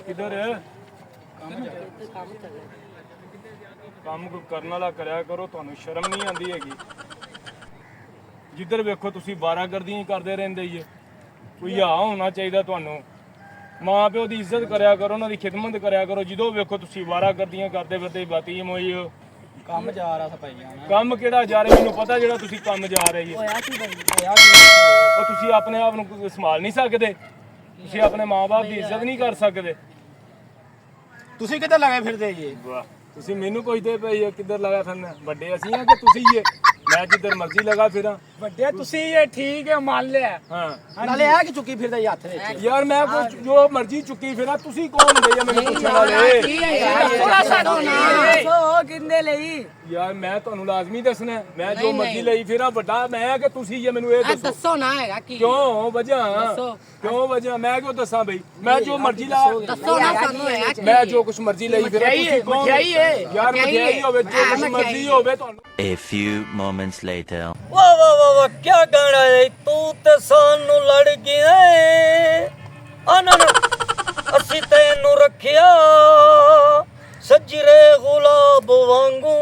किधर है काम करने वाला कराया करो ਤੁਹਾਨੂੰ ਸ਼ਰਮ ਨਹੀਂ ਆਉਂਦੀ ਹੈਗੀ ਜਿੱਧਰ ਵੇਖੋ ਤੁਸੀਂ 12 ਗਰਦੀਆਂ ਹੀ ਕਰਦੇ ਰਹਿੰਦੇ ਹੀ ਕੋਈ ਹਾ ਹੋਣਾ ਚਾਹੀਦਾ ਤੁਹਾਨੂੰ ਮਾਂ ਪਿਓ ਦੀ ਇੱਜ਼ਤ ਕਰਿਆ ਕਰੋ ਉਹਨਾਂ ਦੀ ਖਿਦਮਤ ਕਰਿਆ ਕਰੋ ਜਦੋਂ ਵੇਖੋ ਤੁਸੀਂ 12 ਗਰਦੀਆਂ ਕਰਦੇ ਫਿਰਦੇ ਬਾਤੀਮ ਹੋਈ ਹੋ ਕੰਮ ਜਾ ਰਿਹਾ ਸਪਾਈਆਂ ਨਾਲ ਕੰਮ ਕਿਹੜਾ ਜਾ ਰਿਹਾ ਮੈਨੂੰ ਪਤਾ ਜਿਹੜਾ ਤੁਸੀਂ ਕੰਮ ਜਾ ਰਹੇ ਹੋ ਹੋਇਆ ਕੀ ਹੋਇਆ ਉਹ ਤੁਸੀਂ ਆਪਣੇ ਆਪ ਨੂੰ ਸੰਭਾਲ ਨਹੀਂ ਸਕਦੇ ਤੁਸੀਂ ਆਪਣੇ ਮਾਂ-ਬਾਪ ਦੀ ਇੱਜ਼ਤ ਨਹੀਂ ਕਰ ਸਕਦੇ ਤੁਸੀਂ ਕਿੱਧਰ ਲਗੇ ਫਿਰਦੇ ਜੀ ਵਾਹ ਤੁਸੀਂ ਮੈਨੂੰ ਪੁੱਛਦੇ ਪਏ ਕਿੱਧਰ ਲਗਾ ਫਿਰਨਾ ਵੱਡੇ ਅਸੀਂ ਆ ਕਿ ਤੁਸੀਂ ਹੀ ਮੈਂ ਜਿੱਧਰ ਮਰਜ਼ੀ ਲਗਾ ਫਿਰਾਂ ਵੱਡੇ ਤੁਸੀਂ ਇਹ ਠੀਕ ਹੈ ਮੰਨ ਲਿਆ ਹਾਂ ਨਾਲੇ ਆ ਕਿ ਚੁੱਕੀ ਫਿਰਦਾ ਜੀ ਹੱਥ ਵਿੱਚ ਯਾਰ ਮੈਂ ਕੋਈ ਜੋ ਮਰਜ਼ੀ ਚੁੱਕੀ ਫਿਰਾਂ ਤੁਸੀਂ ਕੌਣ ਹੁੰਦੇ ਆ ਮੈਨੂੰ ਪੁੱਛਣ ਵਾਲੇ ਕੀ ਹੈ ਯਾਰ ਥੋੜਾ ਸਾ ਦੱਸੋ ਕਿੰਨੇ ਲਈ ਯਾਰ ਮੈਂ ਤੁਹਾਨੂੰ ਲਾਜ਼ਮੀ ਦੱਸਣਾ ਮੈਂ ਜੋ ਮਰਜ਼ੀ ਲਈ ਫਿਰਾਂ ਵੱਡਾ ਮੈਂ ਕਿ ਤੁਸੀਂ ਹੀ ਮੈਨੂੰ ਇਹ ਦੱਸੋ ਨਾ ਹੈਗਾ ਕੀ ਕਿਉਂ ਵਜ੍ਹਾ ਮੈਂ ਕਿਉਂ ਦੱਸਾਂ ਬਈ ਮੈਂ ਜੋ ਮਰਜ਼ੀ ਲਾ ਦੱਸੋ ਨਾ ਸਾਨੂੰ ਹੈਗਾ ਮੈਂ ਜੋ ਕੁਛ ਮਰਜ਼ੀ ਲਈ ਫਿਰਾਂ ਤੁਸੀਂ ਕੌਣ ਮਠਿਆਈ ਹੈ ਯਾਰ ਮਠਿਆਈ ਹੋਵੇ ਜੋ ਕੁਛ ਮਰਜ਼ੀ ਹੋਵੇ ਤੁਹਾਨੂੰ A few moments later. वाह वाह वाह वाह क्या गाना है तू ते सानू लड़ गया आनन असी तेनू रखिया सजरे गुलाब वांगू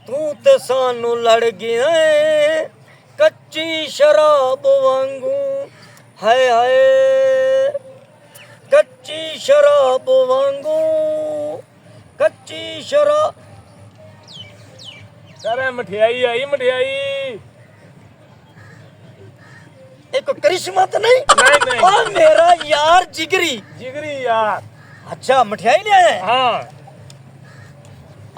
तू ते सानू लड़ गया कच्ची शराब वांगू हाय हाय कच्ची शराब वांगू कच्ची शराब अरे मठियाई आई मठियाई एक करिश्मा तो नहीं नहीं और मेरा यार जिगरी यार अच्छा मठियाई ले आया हाँ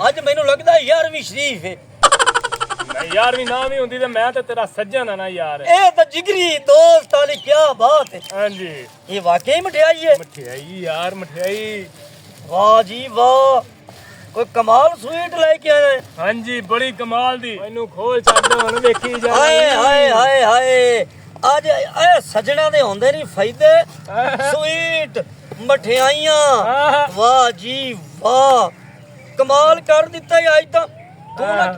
आज मैनू लगदा 11वीं शरीफ है नहीं यार भी नाम ही होंदी ते मैं ते तेरा सज्जन है ना यार ए तो जिगरी दोस्त वाली क्या बात है हाँ जी ये वाकई मठियाई है मठियाई यार मठियाई वाह जी वाह कोई कमाल स्वीट लेके आए हैं हाँ जी बड़ी कमाल दी मैनू खोल छੱਡ ਹੁਣ ਵੇਖੀ ਜਾ हाय हाय हाय हाय आज ए सजना दे होंदे नहीं फायदे स्वीट मठियाइयां वाह जी वाह कमाल कर दिता है आज तो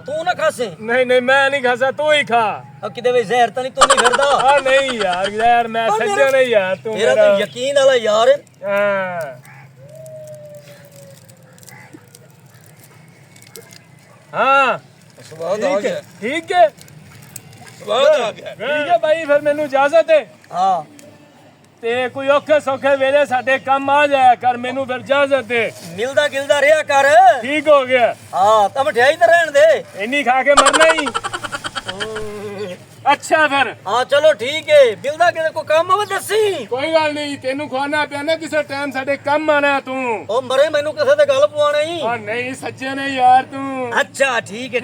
तू ना खासे नहीं मैं नहीं खासा तू ही खा अब किते वे जहर तो नहीं तू नहीं करदा हाँ नहीं यार मैं सज्जन है यार तू मेरा तो यकीन वाला यार है हाँ हाँ स्वाद आ गया ठीक है स्वाद आ गया ठीक है भाई फिर मैनू इजाजत है हाँ ते कोई औखे सौखे वेले साडे काम आ जाया कर मैनू फिर इजाजत है मिलदा गिलदा रहा कर ठीक हो गया हाँ तो मठियाई तो रहन दे इन्नी खा के मरना ही अच्छा फिर हाँ चलो ठीक है मिलदा किते को काम होवे दसी कोई गल नहीं तेनू खवाना पियाना किसी टाइम साडे काम आना तू ओ मरे मैनू किसे ते गल पवाना ही हाँ नहीं सज्जन है यार तू अच्छा ठीक है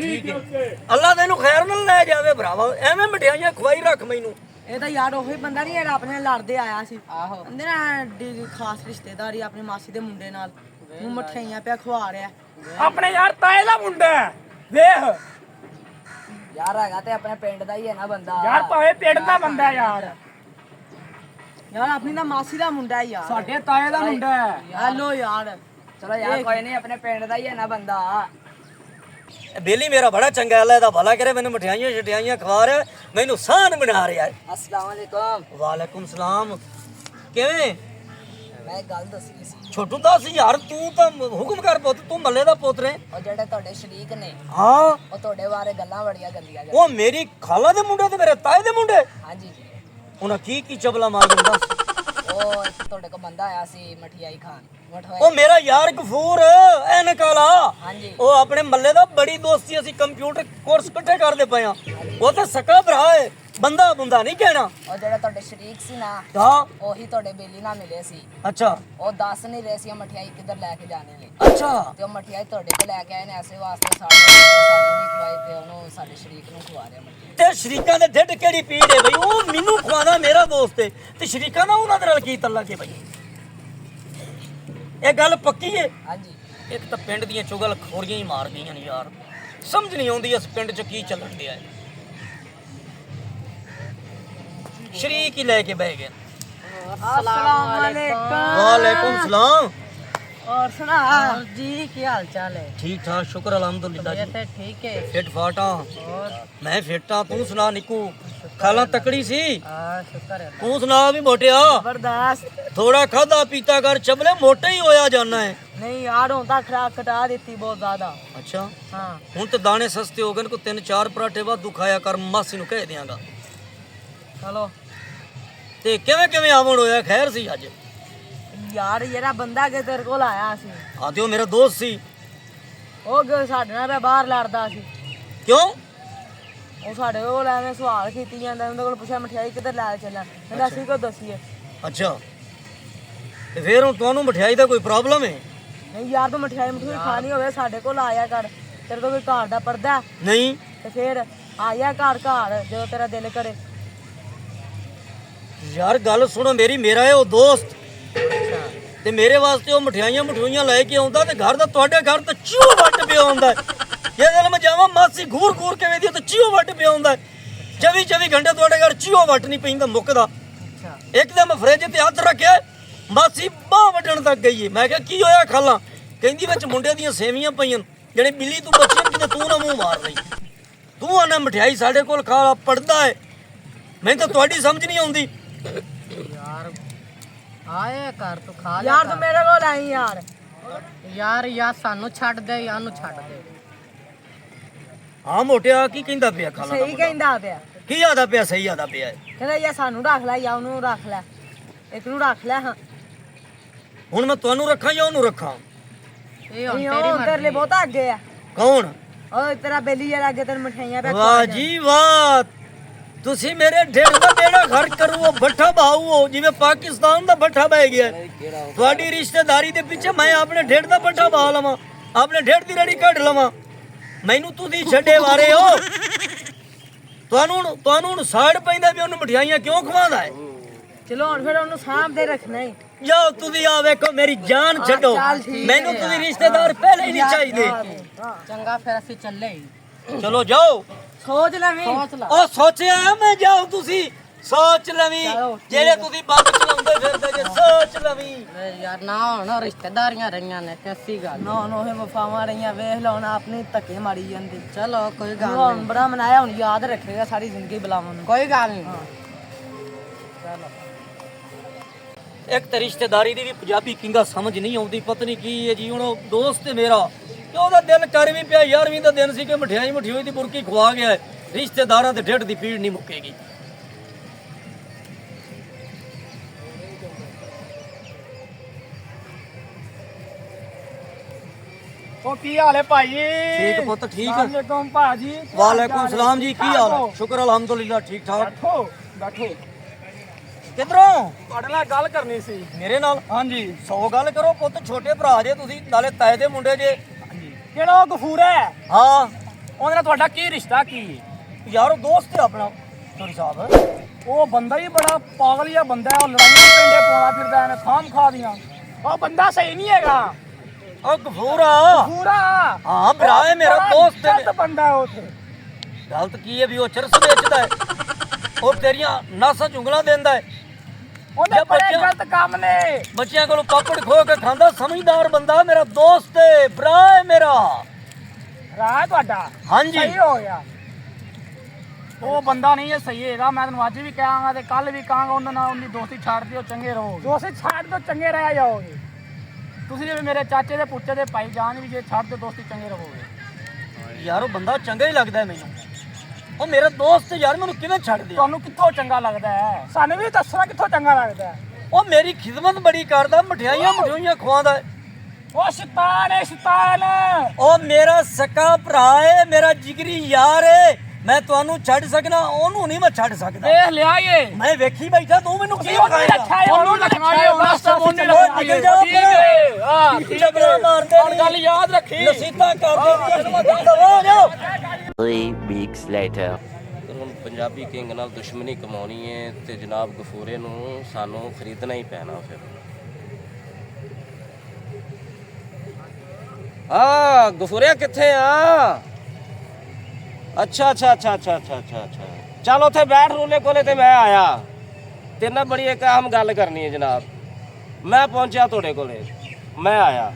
अल्लाह तेनू खैर नाल ले जावे भरावा एवें मठियाइयां खवाई रख मैनू ਇਹ ਤਾਂ ਯਾਰ ਉਹੀ ਬੰਦਾ ਨਹੀਂ ਜਿਹੜਾ ਆਪਣੇ ਲੜਦੇ ਆਇਆ ਸੀ ਆਹੋ ਕਹਿੰਦੇ ਨਾ ਖਾਸ ਰਿਸ਼ਤੇਦਾਰੀ ਆਪਣੀ ਮਾਸੀ ਦੇ ਮੁੰਡੇ ਨਾਲ ਨੂੰ ਮਠਿਆਈਆਂ ਪਿਆ ਖਵਾ ਰਿਹਾ ਆਪਣੇ ਯਾਰ ਤਾਏ ਦਾ ਮੁੰਡਾ ਵੇਖ ਯਾਰ ਹੈਗਾ ਤੇ ਆਪਣੇ ਪਿੰਡ ਦਾ ਹੀ ਹੈ ਨਾ ਬੰਦਾ ਯਾਰ ਭਾਵੇਂ ਪਿੰਡ ਦਾ ਬੰਦਾ ਯਾਰ ਆਪਣੀ ਤਾਂ ਮਾਸੀ ਦਾ ਮੁੰਡਾ ਹੀ ਯਾਰ ਸਾਡੇ ਤਾਏ ਦਾ ਮੁੰਡਾ ਹੈਲੋ ਯਾਰ ਚਲੋ ਯਾਰ ਕੋਈ ਨਹੀਂ ਆਪਣੇ ਪਿੰਡ ਦਾ ਹੀ ਹੈ ਨਾ ਬੰਦਾ बेली मेरा बड़ा चंगा अल्लाह दा भला करे मैनू मठियाइयां छटियाइयां खवा रहा मैनू सान बना रहा है अस्सलाम वालेकुम वालेकुम सलाम किवें ਮੈਂ ਗੱਲ ਦੱਸੀ ਸੀ छोटू दस यार तू तो हुक्म कर पुत तू मल्ले दा पुत्र है ਉਹ ਜਿਹੜੇ ਤੁਹਾਡੇ ਸ਼ਰੀਕ ਨੇ हाँ ਉਹ ਤੁਹਾਡੇ ਬਾਰੇ ਗੱਲਾਂ ਬੜੀਆਂ ਗੰਦੀਆਂ वो मेरी खाला दे मुंडे ते मेरे ताए दे मुंडे ਹਾਂਜੀ उन्हां की चबला मार दिंदा ਉਹ ਤੁਹਾਡੇ ਕੋਲ ਬੰਦਾ ਆਇਆ ਸੀ ਮਠਿਆਈ ਖਾਣ ओ मेरा यार गफूर ऐनक वाला ਹਾਂਜੀ ओ अपने मल्ले दा बड़ी दोस्ती असी कंप्यूटर कोर्स इकट्ठे करदे पए हां वो तो सका भरा है बंदा बुंदा नहीं कहना ਉਹ ਜਿਹੜੇ ਤੁਹਾਡੇ ਸ਼ਰੀਕ ਸੀ ਨਾ हाँ ਉਹੀ ਤੁਹਾਡੇ ਬੇਲੀ ਨਾਲ ਮਿਲੇ ਸੀ अच्छा ਉਹ ਦੱਸ ਨਹੀਂ ਰਹੇ ਸੀ ਉਹ ਮਠਿਆਈ ਕਿੱਧਰ ਲੈ ਕੇ ਜਾਣੀ ਹੈ अच्छा ਤੇ ਉਹ ਮਠਿਆਈ ਤੁਹਾਡੇ ਕੋਲ ਲੈ ਕੇ ਆਏ ਨੇ ਐਸੇ ਵਾਸਤੇ ਸਾਨੂੰ ਨਹੀਂ ਖਵਾਈ ਤੇ ਉਹਨੂੰ ਸਾਡੇ ਸ਼ਰੀਕ ਨੂੰ ਖਵਾ ਰਿਹਾ ਮਠਿਆਈ ਤੇ ਸ਼ਰੀਕਾਂ ਦੇ ਢਿੱਡ ਕਿਹੜੀ ਪੀੜ ਹੈ ਬਈ ਉਹ ਮੈਨੂੰ ਖਵਾਦਾ ਮੇਰਾ ਦੋਸਤ ਹੈ ਤੇ ਸ਼ਰੀਕਾਂ ਦਾ ਉਹਨਾਂ ਦੇ ਨਾਲ ਕੀ ਤੱਲਾ ਕੇ ਬਈ ਇਹ ਗੱਲ ਪੱਕੀ ਹੈ ਹਾਂਜੀ ਇੱਕ ਤਾਂ ਪਿੰਡ ਦੀਆਂ ਚੁਗਲ ਖੋਰੀਆਂ ਹੀ ਮਾਰ ਗਈਆਂ ਨੇ ਯਾਰ ਸਮਝ ਨਹੀਂ ਆਉਂਦੀ ਇਸ ਪਿੰਡ 'ਚ ਕੀ ਚੱਲਣ ਡਿਆ ਹੈ ਸ਼ਰੀਕ ਹੀ ਲੈ ਕੇ ਬਹਿ ਗਏ अस्सलाम वालेकुम वालेकुम सलाम और सुना जी क्या हाल चाल है ठीक ठाक शुक्र अल्हम्दुलिल्लाह जी ठीक है फिट फाट हाँ और मैं फिट हाँ तू सुना निकू ਖਾਲਾਂ ਤਕੜੀ ਸੀ। ਹਾਂ ਸ਼ੁਕਰ ਹੈ ਤੂੰ ਸੁਣਾ ਵੀ ਮੋਟਿਆ, ਬਰਦਾਸ਼ਤ ਥੋੜਾ ਖਾਦਾ ਪੀਤਾ ਕਰ, ਚਬਲੇ ਮੋਟਾ ਹੀ ਹੋਇਆ ਜਾਣਾ ਹੈ। ਨਹੀਂ ਯਾਰ ਹੁਣ ਤਾਂ ਖਰਾਕ ਕਟਾ ਦਿੱਤੀ ਬਹੁਤ ਜ਼ਿਆਦਾ। ਅੱਛਾ ਹਾਂ ਹੁਣ ਤੇ ਦਾਣੇ ਸਸਤੇ ਹੋ ਗਏ ਨੇ, ਕੋ 3-4 ਪਰਾਠੇ ਵਾਧੂ ਖਾਇਆ ਕਰ, ਮਾਸੀ ਨੂੰ ਕਹਿ ਦਿਆਂਗਾ। ਚਲੋ ਤੇ ਕਿਵੇਂ ਆਵਣ ਹੋਇਆ, ਖੈਰ ਸੀ ਅੱਜ? ਯਾਰ ਜਿਹੜਾ ਬੰਦਾ ਕਿ ਤੇਰੇ ਕੋਲ ਆਇਆ ਸੀ ਆ ਤੇ ਉਹ ਮੇਰਾ ਦੋਸਤ ਸੀ। ਉਹ ਸਾਡੇ ਨਾਲ ਬਾਹਰ ਲੜਦਾ ਸੀ। ਕਿਉਂ? ਉਹ ਸਾਡੇ ਕੋਲ ਐਵੇਂ ਸਵਾਲ ਕੀਤੀ ਜਾਂਦਾ, ਉਹਦੇ ਕੋਲ ਪੁੱਛਿਆ ਮਠਿਆਈ ਕਿੱਧਰ ਲੈ ਚੱਲਾਂ, ਕਹਿੰਦਾ ਅਸੀਂ ਕੋ ਦੱਸੀਏ। ਅੱਛਾ ਤੇ ਫੇਰ ਹੁਣ ਤੁਹਾਨੂੰ ਮਠਿਆਈ ਦਾ ਕੋਈ ਪ੍ਰੋਬਲਮ ਹੈ? ਨਹੀਂ ਯਾਰ ਤੂੰ ਮਠਿਆਈ ਖਾਣੀ ਹੋਵੇ ਸਾਡੇ ਕੋਲ ਆਇਆ ਕਰ, ਤੇਰੇ ਕੋਲ ਕੋਈ ਘਰ ਦਾ ਪਰਦਾ ਹੈ? ਨਹੀਂ ਤੇ ਫੇਰ ਆਇਆ ਘਰ ਜਦੋਂ ਤੇਰਾ ਦਿਲ ਕਰੇ। ਯਾਰ ਗੱਲ ਸੁਣੋ ਮੇਰੀ, ਮੇਰਾ ਹੈ ਉਹ ਦੋਸਤ ਤੇ ਮੇਰੇ ਵਾਸਤੇ ਉਹ ਮਠਿਆਈਆਂ ਲੈ ਕੇ ਆਉਂਦਾ, ਤੇ ਘਰ ਦਾ ਤੁਹਾਡੇ ਘਰ ਤਾਂ ਚੀਓ ਵੱਟ ਪਿਆ ਹੁੰਦਾ। ਜੇ ਦਿਲ ਮੈਂ ਜਾਵਾਂ ਮਾਸੀ ਘੂਰ ਕੇ ਵੇਦੀ ਤਾਂ ਚੀਓ ਵੱਟ ਪਿਆ ਹੁੰਦਾ। 24 ਘੰਟੇ ਤੁਹਾਡੇ ਘਰ ਚੀਓ ਵੱਟ ਨਹੀਂ ਪੈਂਦਾ ਮੁੱਕਦਾ। ਇੱਕਦਮ ਫਰਿੱਜ ਤੇ ਹੱਥ ਰੱਖਿਆ, ਮਾਸੀ ਬਾਹ ਵੱਢਣ ਤੱਕ ਗਈ। ਮੈਂ ਕਿਹਾ ਕੀ ਹੋਇਆ ਖਾਲਾ? ਕਹਿੰਦੀ ਵਿੱਚ ਮੁੰਡੇ ਦੀਆਂ ਸੇਵੀਆਂ ਪਈਆਂ, ਜਿਹੜੇ ਬਿੱਲੀ ਤੂੰ ਬੱਚੇ ਕਿਤੇ ਤੂੰ ਨਾ ਮੂੰਹ ਮਾਰ ਲਈ। ਤੂੰ ਆਣਾ ਮਠਿਆਈ ਸਾਡੇ ਕੋਲ ਖਾ ਪੜਦਾ ਹੈ, ਮੈਨੂੰ ਤਾਂ ਤੁਹਾਡੀ ਸਮਝ ਨਹੀਂ ਆਉਂਦੀ। ਯਾਰ ਆਏ ਘਰ ਤੂੰ ਖਾ ਯਾਰ ਤੂੰ ਮੇਰੇ ਕੋਲ ਆਈ ਯਾਰ ਸਾਨੂੰ ਛੱਡ ਦੇ, ਨੂੰ ਛੱਡ ਦੇ। ਹਾਂ ਮੋਟਿਆ ਕੀ ਕਹਿੰਦਾ ਪਿਆ ਖਾਲਾ? ਸਹੀ ਕਹਿੰਦਾ ਪਿਆ। ਕੀ ਆਦਾ ਪਿਆ? ਸਹੀ ਆਦਾ ਪਿਆ ਹੈ। ਕਹਿੰਦਾ ਯਾ ਸਾਨੂੰ ਰੱਖ ਲੈ ਜਾਂ ਉਹਨੂੰ ਰੱਖ ਲੈ, ਇੱਕ ਨੂੰ ਰੱਖ ਲੈ। ਹਾਂ ਹੁਣ ਮੈਂ ਤੁਹਾਨੂੰ ਰੱਖਾਂ ਜਾਂ ਉਹਨੂੰ ਰੱਖਾਂ? ਇਹ ਹੁਣ ਤੇਰੇ ਲਈ ਬਹੁਤਾ ਅੱਗੇ ਆ। ਕੌਣ? ਉਹ ਤੇਰਾ ਬੇਲੀ ਜਿਹੜਾ ਅੱਗੇ ਤੈਨੂੰ ਮਠਿਆਈਆਂ ਪਿਆ। ਵਾਹ ਜੀ ਵਾਹ, ਤੁਸੀਂ ਮੇਰੇ ਢਿੱਡ ਦਾ ਬੇੜਾ ਘਰ ਕਰੂ, ਉਹ ਬੱਠਾ ਬਾਹੂ ਜਿਵੇਂ ਪਾਕਿਸਤਾਨ ਦਾ ਬੱਠਾ ਬਹਿ ਗਿਆ। ਤੁਹਾਡੀ ਰਿਸ਼ਤੇਦਾਰੀ ਦੇ ਪਿੱਛੇ ਮੈਂ ਆਪਣੇ ਢਿੱਡ ਦਾ ਬੱਠਾ ਬਾਹ ਲਵਾਂ, ਆਪਣੇ ਢਿੱਡ ਦੀ ਰੜੀ ਕੱਢ ਲਵਾਂ? ਮੈਨੂੰ ਤੁਸੀਂ ਛੱਡੇ ਵਾਰੇ ਹੋ। ਤੁਹਾਨੂੰ ਹੁਣ ਸਾੜ ਪੈਂਦਾ ਵੀ ਉਹਨੂੰ ਮਠਿਆਈਆਂ ਕਿਉਂ ਖਵਾਉਂਦਾ ਹੈ? ਚਲੋ ਹੁਣ ਫਿਰ ਉਹਨੂੰ ਸਾਂਭਦੇ ਰੱਖਣਾ ਹੀ। ਜਾਓ ਤੁਸੀਂ, ਆ ਵੇਖੋ ਮੇਰੀ ਜਾਨ ਛੱਡੋ, ਮੈਨੂੰ ਤੁਸੀਂ ਰਿਸ਼ਤੇਦਾਰ ਪਹਿਲੇ ਹੀ ਨਹੀਂ ਚਾਹੀਦੇ। ਚੰਗਾ ਫਿਰ ਅਸੀਂ ਚੱਲੇ। ਚਲੋ ਜਾਓ। ਸੋਚ ਲਵੀਂ। ਉਹ ਸੋਚਿਆ ਮੈਂ, ਜਾਓ ਤੁਸੀਂ ਸੋਚ ਲਵੀਂ, ਜਿਹੜੇ ਤੁਸੀਂ ਬੰਬ ਚਲਾਉਂਦੇ ਫਿਰਦੇ ਜੇ, ਸੋਚ ਲਵੀਂ। ਯਾਰ ਨਾ ਹੁਣ ਰਿਸ਼ਤੇਦਾਰੀਆਂ ਰਹੀਆਂ ਨੇ ਤੇ ਅਸੀਂ ਗੱਲ ਨਾ ਉਹ ਵਫਾਵਾਂ ਰਹੀਆਂ, ਵੇਖ ਲਓ ਨਾ ਆਪਣੀ ਧੱਕੇ ਮਾਰੀ ਜਾਂਦੀ। ਚਲੋ ਕੋਈ ਗੱਲ ਨਹੀਂ, ਬੜਾ ਮਨਾਇਆ, ਹੁਣ ਯਾਦ ਰੱਖੇਗਾ ਸਾਰੀ ਜ਼ਿੰਦਗੀ ਬੁਲਾਵਾਂ ਨੂੰ। ਕੋਈ ਗੱਲ ਨਹੀਂ। ਚਲੋ ਇੱਕ ਤਾਂ ਰਿਸ਼ਤੇਦਾਰੀ ਦੀ ਵੀ ਪੰਜਾਬੀ ਕਿੰਗਾ ਸਮਝ ਨਹੀਂ ਆਉਂਦੀ, ਪਤਾ ਨਹੀਂ ਕੀ ਹੈ ਜੀ। ਹੁਣ ਉਹ ਦੋਸਤ ਹੈ ਮੇਰਾ, ਤੇ ਉਹਦਾ ਦਿਲ ਕਰ ਵੀ ਪਿਆ, 11ਵੀਂ ਦਾ ਦਿਨ ਸੀ ਕਿ ਮਠਿਆਈ ਦੀ ਬੁਰਕੀ ਖਵਾ ਗਿਆ। ਰਿਸ਼ਤੇਦਾਰਾਂ ਤੇ ਢਿੱਡ ਦੀ ਪੀੜ ਨਹੀਂ ਮੁੱਕੇਗੀ। ਉਹ ਕੀ ਹਾਲ ਹੈ ਭਾਈ? ਠੀਕ ਪੁੱਤ, ਠੀਕ। ਵਾਲੇਕੁਮ ਭਾਜੀ। ਵਾਲੇਕੁਮ ਸਲਾਮ ਜੀ, ਕੀ ਹਾਲ ਹੈ? ਸ਼ੁਕਰ ਅਲਹਮਦੁਲਿਲਾ, ਠੀਕ ਠਾਕ। ਬੈਠੋ। ਕਿੱਧਰੋਂ? ਤੁਹਾਡੇ ਨਾਲ ਗੱਲ ਕਰਨੀ ਸੀ। ਮੇਰੇ ਨਾਲ? ਹਾਂਜੀ। 100 ਗੱਲ ਕਰੋ ਪੁੱਤ, ਛੋਟੇ ਭਰਾ ਜੇ ਤੁਸੀਂ, ਨਾਲੇ ਤਾਏ ਦੇ ਮੁੰਡੇ ਜੇ। ਕਿਹੜਾ ਉਹ ਗਫੂਰ ਹੈ? ਹਾਂ। ਉਹਦੇ ਨਾਲ ਤੁਹਾਡਾ ਕੀ ਰਿਸ਼ਤਾ ਕੀ? ਯਾਰ ਉਹ ਦੋਸਤ ਹੈ ਆਪਣਾ ਚੋਰੀ ਸਾਹਿਬ। ਉਹ ਬੰਦਾ ਹੀ ਬੜਾ ਪਾਗਲ ਜਿਹਾ ਬੰਦਾ ਹੈ, ਉਹ ਲੜਾਈਆਂ ਪਿੰਡੇ ਪਾਉਂਦਾ ਫਿਰਦਾ ਹੈ, ਖਾਮ ਖਾ ਦੀਆਂ। ਉਹ ਬੰਦਾ ਸਹੀ ਨਹੀਂ ਹੈਗਾ। ਉਹ ਗਫੂਰਾ? ਪੂਰਾ ਹਾਂ ਭਰਾ ਹੈ ਮੇਰਾ, ਦੋਸਤ ਹੈ। ਗਲਤ ਬੰਦਾ ਹੈ ਉਹ ਤੇ। ਗਲਤ ਕੀ ਹੈ ਵੀ ਉਹ ਚਰਸ ਵੇਚਦਾ ਹੈ, ਉਹ ਤੇਰੀਆਂ ਨਾਸਾਂ ਚੁੰਗਲਾਂ ਦਿੰਦਾ ਹੈ। ਉਹਦੇ ਬੜੇ ਗਲਤ ਕੰਮ ਨੇ। ਬੱਚਿਆਂ ਕੋਲੋਂ ਪਾਪੜ ਖੋ ਕੇ ਖਾਂਦਾ, ਸਮਝਦਾਰ ਬੰਦਾ, ਮੇਰਾ ਦੋਸਤ ਹੈ, ਭਰਾ ਹੈ ਮੇਰਾ। ਰਾਹ ਤੁਹਾਡਾ ਹਾਂਜੀ ਸਹੀ ਹੋ ਗਿਆ। ਉਹ ਬੰਦਾ ਨਹੀਂ ਹੈ ਸਹੀ ਹੈਗਾ, ਮੈਂ ਤੈਨੂੰ ਅੱਜ ਵੀ ਕਹਾਂਗਾ ਤੇ ਕੱਲ ਵੀ ਕਹਾਂਗਾ, ਉਹਨਾਂ ਨਾਲ ਉਹਦੀ ਦੋਸਤੀ ਛੱਡ ਦਿਓ, ਚੰਗੇ ਰਹੋਗੇ। ਦੋਸਤੀ ਛੱਡ ਦਿਓ, ਚੰਗੇ ਰਹਿ ਜਾਓਗੇ। ਤੁਸੀਂ ਜਿਵੇਂ ਮੇਰੇ ਚਾਚੇ ਦੇ ਪੁੱਛੇ ਦੇ ਭਾਈ ਜਾਨ ਵੀ, ਜੇ ਛੱਡ ਦਿਓ ਦੋਸਤੀ, ਚੰਗੇ ਰਹੋਗੇ। ਯਾਰ ਉਹ ਬੰਦਾ ਚੰਗਾ ਹੀ ਲੱਗਦਾ ਮੈਨੂੰ, ਉਹ ਮੇਰਾ ਦੋਸਤ ਯਾਰ, ਮੈਨੂੰ ਕਿਵੇਂ ਛੱਡ ਦਿਆ? ਤੁਹਾਨੂੰ ਕਿੱਥੋਂ ਚੰਗਾ ਲੱਗਦਾ ਹੈ? ਸਾਨੂੰ ਵੀ ਦੱਸਣਾ ਕਿੱਥੋਂ ਚੰਗਾ ਲੱਗਦਾ ਹੈ। ਉਹ ਮੇਰੀ ਖਿਦਮਤ ਬੜੀ ਕਰਦਾ, ਮਠਿਆਈਆਂ ਖਵਾਉਂਦਾ। ਉਹ ਸ਼ੈਤਾਨ ਹੈ, ਸ਼ੈਤਾਨ। ਉਹ ਮੇਰਾ ਸਕਾ ਭਰਾ ਹੈ, ਮੇਰਾ ਜਿਗਰੀ ਯਾਰ ਹੈ। ਮੈਂ ਤੁਹਾਨੂੰ ਛੱਡ ਸਕਣਾ, ਉਹਨੂੰ ਨਹੀਂ ਮੈਂ ਛੱਡ ਸਕਦਾ। ਦੇਖ ਲਿਆ ਇਹ, ਮੈਂ ਵੇਖੀ ਬੈਠਾ, ਤੂੰ ਮੈਨੂੰ ਕੀ ਉਹਨੂੰ ਰੱਖਿਆ ਹੈ, ਉਹਨੂੰ ਰੱਖਿਆ ਹੈ, ਵਾਸਤਾ ਮੋਨੇ ਨਿਕਲ ਜਾ। ਠੀਕ ਹੈ। ਹਾਂ ਝਗੜਾ ਮਾਰਦੇ ਔਰ ਗੱਲ ਯਾਦ ਰੱਖੀ, ਨਸੀਤਾ ਕਰਦੇ। 3 weeks later. ਹੁਣ ਪੰਜਾਬੀ ਕਿੰਗ ਨਾਲ ਦੁਸ਼ਮਣੀ ਕਮਾਉਣੀ ਹੈ ਤੇ ਜਨਾਬ ਗਫੂਰੇ ਨੂੰ ਸਾਨੂੰ ਖਰੀਦਣਾ ਹੀ ਪੈਣਾ ਫਿਰ। ਆ ਗਫੂਰਿਆ ਕਿੱਥੇ ਆ? ਅੱਛਾ ਚਲ ਉੱਥੇ ਬੈਠ ਰੂਲੇ ਕੋਲੇ ਤੇ ਮੈਂ ਆਇਆ। ਤੇਰੇ ਨਾਲ ਬੜੀ ਇੱਕ ਅਹਿਮ ਗੱਲ ਕਰਨੀ ਹੈ ਜਨਾਬ। ਮੈਂ ਪਹੁੰਚਿਆ ਤੁਹਾਡੇ ਕੋਲੇ, ਮੈਂ ਆਇਆ।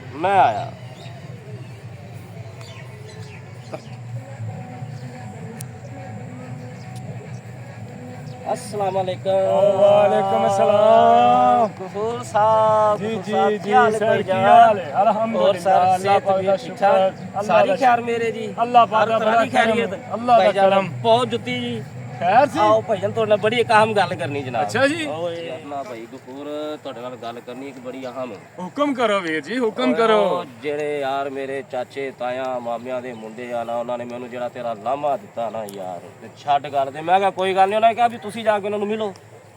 अस्सलाम वालेकुम। वालेकुम अस्सलाम। गफूर साहब जी गफूर जी साहब, जी क्या हाल है सर, भाईजान? क्या हाल है? और अल्हम्दुलिल्लाह, सर अल्लाह सेहत पाक दा भी शुक्र, ठीक-ठाक? अल्लाह सारी दा खैर मेरे जी, अल्लाह पाक हर दा तरह बड़ा की खैरियत। करम, अल्लाह दा भाईजान, करम। बहुत जुत्ती जी। खैर सी आओ भाईजान, ਤੁਹਾਡੇ ਨਾਲ ਬੜੀ ਇੱਕ ਅਹਿਮ ਗੱਲ ਕਰਨੀ ਜਨਾਬ। ਅੱਛਾ ਜੀ। ਓਏ ਆਪਣਾ ਭਾਈ ਗਫੂਰ, ਤੁਹਾਡੇ ਨਾਲ ਗੱਲ ਕਰਨੀ ਇੱਕ ਬੜੀ ਅਹਿਮ ਹੈ। ਹੁਕਮ ਕਰੋ ਵੀਰ ਜੀ, ਹੁਕਮ ਕਰੋ। ਉਹ ਜਿਹੜੇ ਯਾਰ ਮੇਰੇ ਚਾਚੇ ਤਾਇਆ ਮਾਮਿਆਂ ਦੇ ਮੁੰਡੇ ਆ ਨਾ, ਉਹਨਾਂ ਨੇ ਮੈਨੂੰ ਜਿਹੜਾ ਤੇਰਾ ਲਾਮਾ ਦਿੱਤਾ ਨਾ ਯਾਰ, ਤੇ ਛੱਡ ਗੱਲ ਤੇ ਮੈਂ ਕਿਹਾ ਕੋਈ ਗੱਲ ਨਹੀਂ। ਉਹਨਾਂ ਨੇ ਕਿਹਾ ਵੀ ਤੁਸੀਂ ਜਾ ਕੇ ਉਹਨਾਂ ਨੂੰ ਮਿਲੋ।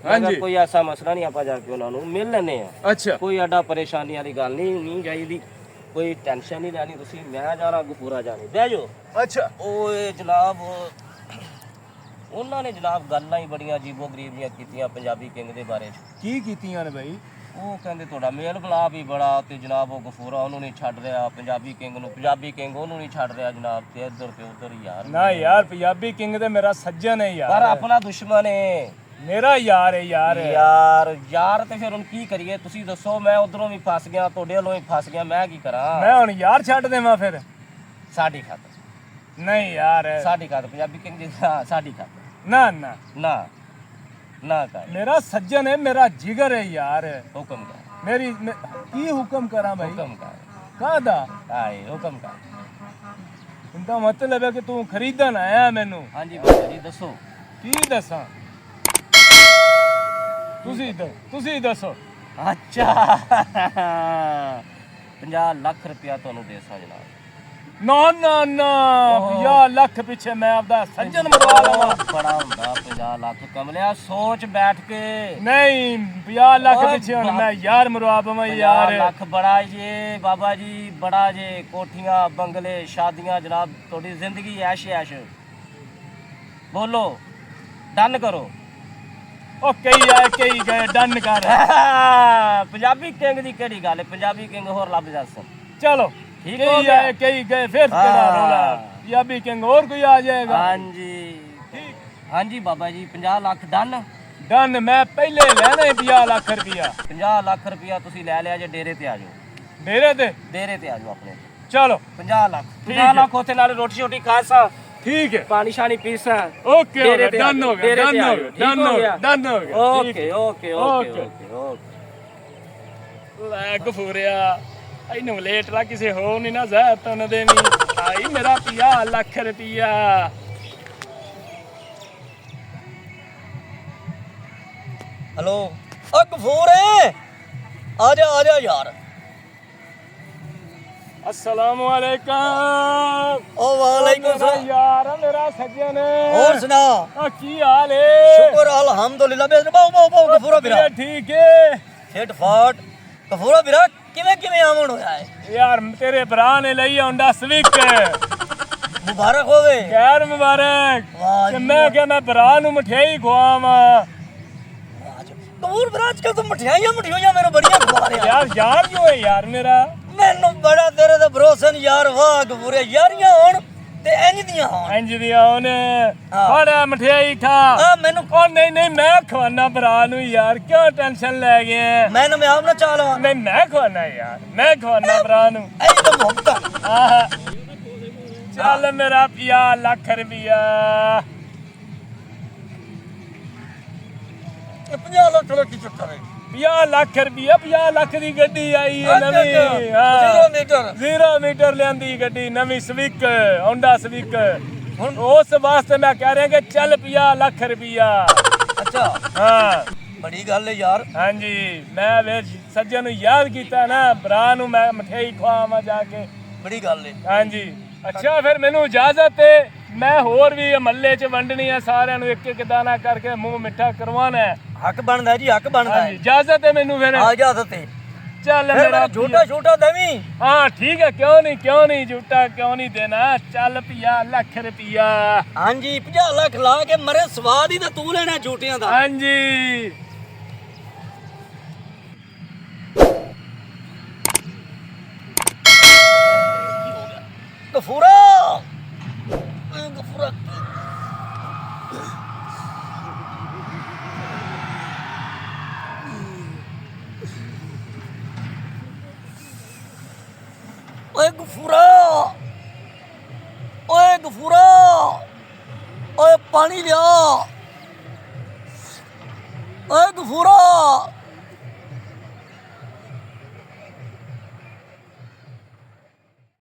ਮੈਂ ਕਿਹਾ ਕੋਈ ਐਸਾ ਮਸਲਾ ਨਹੀਂ, ਆਪਾਂ ਜਾ ਕੇ ਉਹਨਾਂ ਨੂੰ ਮਿਲ ਲੈਨੇ ਆ। ਅੱਛਾ ਕੋਈ ਐਡਾ ਪਰੇਸ਼ਾਨੀ ਵਾਲੀ ਗੱਲ ਨਹੀਂ ਚਾਹੀਦੀ, ਕੋਈ ਟੈਨਸ਼ਨ ਨਹੀਂ ਲੈਣੀ ਤੁਸੀਂ। ਮੈਂ ਜਾਣਾ ਗਫੂਰਾ ਜਾਣੀ, ਬਹਿ ਜਾਓ। ਅੱਛਾ ਓਏ ਜਨਾਬ, ਉਹਨਾਂ ਨੇ ਜਨਾਬ ਗੱਲਾਂ ਹੀ ਬੜੀਆਂ ਅਜੀਬੋ ਗਰੀਬ ਦੀਆਂ ਕੀਤੀਆਂ ਪੰਜਾਬੀ ਕਿੰਗ ਦੇ ਬਾਰੇ 'ਚ। ਕੀ ਕੀਤੀਆਂ ਨੇ ਭਾਈ? ਉਹ ਕਹਿੰਦੇ ਤੁਹਾਡਾ ਮੇਲ ਬਲਾਪ ਹੀ ਬੜਾ, ਤੇ ਜਨਾਬ ਉਹ ਗਫੂਰਾ ਉਹਨੂੰ ਨਹੀਂ ਛੱਡ ਰਿਹਾ ਪੰਜਾਬੀ ਕਿੰਗ ਨੂੰ, ਪੰਜਾਬੀ ਕਿੰਗ ਉਹਨੂੰ ਨਹੀਂ ਛੱਡ ਰਿਹਾ ਜਨਾਬ, ਤੇ ਇੱਧਰ ਤੇ ਉੱਧਰ ਹੀ ਯਾਰ। ਨਾ ਯਾਰ, ਪੰਜਾਬੀ ਕਿੰਗ ਤੇ ਮੇਰਾ ਸੱਜਣ ਹੈ ਪਰ ਯਾਰ, ਆਪਣਾ ਦੁਸ਼ਮਣ ਹੈ ਮੇਰਾ ਯਾਰ ਹੈ ਯਾਰ। ਯਾਰ ਤੇ ਫਿਰ ਹੁਣ ਕੀ ਕਰੀਏ ਤੁਸੀਂ ਦੱਸੋ। ਮੈਂ ਉਧਰੋਂ ਵੀ ਫਸ ਗਿਆ, ਤੁਹਾਡੇ ਵੱਲੋਂ ਵੀ ਫਸ ਗਿਆ, ਮੈਂ ਕੀ ਕਰਾਂ? ਮੈਂ ਹੁਣ ਯਾਰ ਛੱਡ ਦੇਵਾਂ ਫਿਰ? ਸਾਡੀ ਖਾਤਰ, ਨਹੀਂ ਯਾਰ, ਸਾਡੀ ਖਾਤਰ ਪੰਜਾਬੀ ਕਿੰਗ ਦੀ, ਹਾਂ ਸਾਡੀ ਖਾਤਰ। ਨਾ ਨਾ ਨਾ ਨਾ ਕਰ, ਮੇਰਾ ਸੱਜਣ ਹੈ, ਮੇਰਾ ਜਿਗਰ ਹੈ ਯਾਰ। ਹੁਕਮ ਕਰ, ਕੀ ਹੁਕਮ ਕਰਾਂ ਭਾਈ? ਹੁਕਮ ਕਰ, ਕਾਹਦਾ? ਆਏ ਹੁਕਮ ਕਰ। ਇਹਦਾ ਮਤਲਬ ਹੈ ਕਿ ਤੂੰ ਖਰੀਦਣ ਆਇਆ ਮੈਨੂੰ? ਹਾਂਜੀ ਬਾਬਾ ਜੀ ਦੱਸੋ। ਕੀ ਦੱਸਾਂ? ਤੁਸੀਂ ਦੱਸੋ। ਅੱਛਾ 50 ਲੱਖ ਰੁਪਇਆ ਤੁਹਾਨੂੰ ਦੇ ਸਾਂ ਜਨਾਬ। ਨਾ ਨਾ ਨਾ, 50 ਲੱਖ ਪਿੱਛੇ ਮੈਂ ਆਪਦਾ ਸੱਜਣ ਮਰਵਾ ਲਵਾਂ? ਬੜਾ ਹੁੰਦਾ 50 ਲੱਖ ਕਮਲਿਆ, ਸੋਚ ਬੈਠ ਕੇ। ਨਹੀਂ, 50 ਲੱਖ ਪਿੱਛੇ ਹੁਣ ਮੈਂ ਯਾਰ ਮਰਵਾ ਪਵਾਂ 50 ਯਾਰ? ਲੱਖ ਬੜਾ ਜੇ ਬਾਬਾ ਜੀ, ਬੜਾ ਜੇ। ਕੋਠੀਆਂ ਬੰਗਲੇ ਸ਼ਾਦੀਆਂ ਜਨਾਬ, ਤੁਹਾਡੀ ਜ਼ਿੰਦਗੀ ਐਸ਼ ਐਸ਼। ਬੋਲੋ, ਡਨ ਕਰੋ। ਉਹ ਕਈ ਆਏ ਕਈ ਗਏ, ਡਨ ਕਰ। ਪੰਜਾਬੀ ਕਿੰਗ ਦੀ ਕਿਹੜੀ ਗੱਲ ਹੈ? ਪੰਜਾਬੀ ਕਿੰਗ ਹੋਰ ਲੱਭ ਜਾ ਸਨ। ਚਲੋ ਠੀਕ ਹੋ ਕਈ ਗਿਆ। ਆਏ ਕਈ ਗਏ, ਫਿਰ ਕਿਹੜਾ ਰੋਲਾ? ਪੰਜਾਬੀ ਕਿੰਗ ਹੋਰ ਕੋਈ ਆ ਜਾਏਗਾ? ਹਾਂਜੀ ਹਾਂਜੀ ਬਾਬਾ ਜੀ, 50 ਲੱਖ ਡਨ। ਡਨ। ਮੈਂ ਪਹਿਲੇ ਲੈਣਾ 50 ਲੱਖ ਰੁਪਇਆ। 50 ਲੱਖ ਰੁਪਇਆ ਤੁਸੀਂ ਲੈ ਲਿਆ ਜੇ, ਡੇਰੇ ਤੇ ਆ ਜਾਓ। ਡੇਰੇ ਤੇ? ਡੇਰੇ ਤੇ ਆ ਜਾਓ ਆਪਣੇ। ਚਲੋ 50 ਲੱਖ, ਠੀਕ 50 ਹੈ। ਲੱਖ ਉੱਥੇ ਨਾਲੇ ਰੋਟੀ ਛੋਟੀ ਖਾਸਾ, ਠੀਕ ਹੈ, ਪਾਣੀ ਸ਼ਾਣੀ ਪੀਸਾਂ। ਓਕੇ ਹੋ ਗਿਆ, ਡੇਰੇ ਤੇ ਆ ਡਨ ਜਾਓ, ਹੋ ਗਿਆ, ਡੇਰੇ ਤੇ ਡਨ ਆ ਹੋ ਜਾਓ, ਗਿਆ, ਠੀਕ ਡਨ ਹੋ ਹੋ ਗਿਆ, ਗਿਆ। ਡਨ ਹੋ ਗਿਆ। Okay okay okay okay okay. ਲੈ ਗਫੂਰਿਆ, ਇਹਨੂੰ ਲੇਟ ਲਾ, ਕਿਸੇ ਹੋ ਨਹੀਂ ਨਾ ਜ਼ਹਿਰ ਤਨ ਦੇਵੀਂ। ਆਈ ਮੇਰਾ 50 ਲੱਖ ਰੁਪਇਆ। हेलो ओ गफूर आ जा यार। अस्सलाम वालेकुम। ओ वालेकुम मेरा सलाम। यार, मेरा सज्जन और सुना? की हाल है? शुक्र अल्हम्दुलिल्लाह। बेस बाओ गफूरा बिरा ठीक है। फिट फाट। गफूरा बिरा किवें आमण होया है यार, तेरे भरा ने लई होंडा स्विक। मुबारक होवे। खैर मुबारक। वाह ते जी मैं क्या, मैं भरा नु मठियाई खुआवा। गफूर बिरा आजकल तो मठियाइयां मेरे बड़ियां खवा रहे यार यार जो है यार मेरा। मैनू बड़ा तेरे ते भरोसा नहीं यार। वाह गफूरे, यारियां होण ते इंज दियां होण। इंज दिया ओने बड़ा मठियाई खा। हां मैनू ओ नहीं नहीं, मैं खवाना भरा नु यार, क्यों टेंशन ले गए? मैनू मैं आप ना चाल लवां। नहीं, मैं खवाना यार, मैं खवाना भरा नु। ऐ तो मोहब्बत। आहा, चल मेरा 50 लाख रुपया। 50 ਲੱਖ ਦਾ ਕੀ ਚੱਕਰ ਹੈ? 50 ਲੱਖ ਰੁਪਇਆ, 50 ਲੱਖ ਦੀ ਗੱਡੀ ਆਈ ਹੈ ਨਵੀਂ। 0 ਮੀਟਰ 0 ਮੀਟਰ ਲਿਆਂਦੀ ਗੱਡੀ ਨਵੀਂ, ਸਵਿਕ, ਹੋਂਡਾ ਸਵਿਕ। ਹੁਣ ਉਸ ਵਾਸਤੇ ਮੈਂ ਕਹਿ ਰਿਹਾ ਕਿ ਚੱਲ 50 ਲੱਖ ਰੁਪਇਆ। ਅੱਛਾ, ਹਾਂ ਬੜੀ ਗੱਲ ਹੈ ਯਾਰ। ਹਾਂਜੀ, ਮੈਂ ਵੇ ਸੱਜਣ ਨੂੰ ਯਾਦ ਕੀਤਾ ਨਾ, ਭਰਾ ਨੂੰ ਮੈਂ ਮਠਿਆਈ ਖਵਾਵਾਂ ਜਾ ਕੇ। ਬੜੀ ਗੱਲ ਹੈ। ਹਾਂਜੀ, ਅੱਛਾ ਫਿਰ ਮੈਨੂੰ ਇਜਾਜ਼ਤ ਹੈ, ਮੈਂ ਹੋਰ ਵੀ ਮਹੱਲੇ 'ਚ ਵੰਡਣੀ ਹੈ, ਸਾਰਿਆਂ ਨੂੰ ਇੱਕ ਇੱਕ ਦਾਣਾ ਕਰਕੇ ਮੂੰਹ ਮਿੱਠਾ ਕਰਵਾਉਣਾ ਹੈ। ਹੱਕ ਬਣਦਾ ਜੀ, ਹੱਕ ਬਣਦਾ ਹਾਂਜੀ, ਹੈ। ਇਜਾਜ਼ਤ ਹੈ ਮੈਨੂੰ ਫਿਰ? ਆ ਜਾ ਤੇ ਚੱਲ ਫਿਰ ਮੇਰਾ ਮੈਨੂੰ ਝੂਟਾ ਦੇਵੀਂ। हाँ ठीक है, क्यों नहीं झूठा क्यों नहीं देना। चल 50 ਲੱਖ रुपया। ਹਾਂਜੀ 50 ਲੱਖ ਲਾ ਕੇ ਮਰੇ, ਸਵਾਦ ਹੀ ਤਾਂ ਤੂੰ ਲੈਣਾ ਝੂਟਿਆਂ ਦਾ। हाँ जी, ਗਫੂਰਾ ਗਫੂਰਾ ਓਏ ਗਫੂਰਾ, ਓਏ ਗਫੂਰਾ, ਓਏ ਪਾਣੀ ਲਿਆ। ਓਏ ਗਫੂਰਾ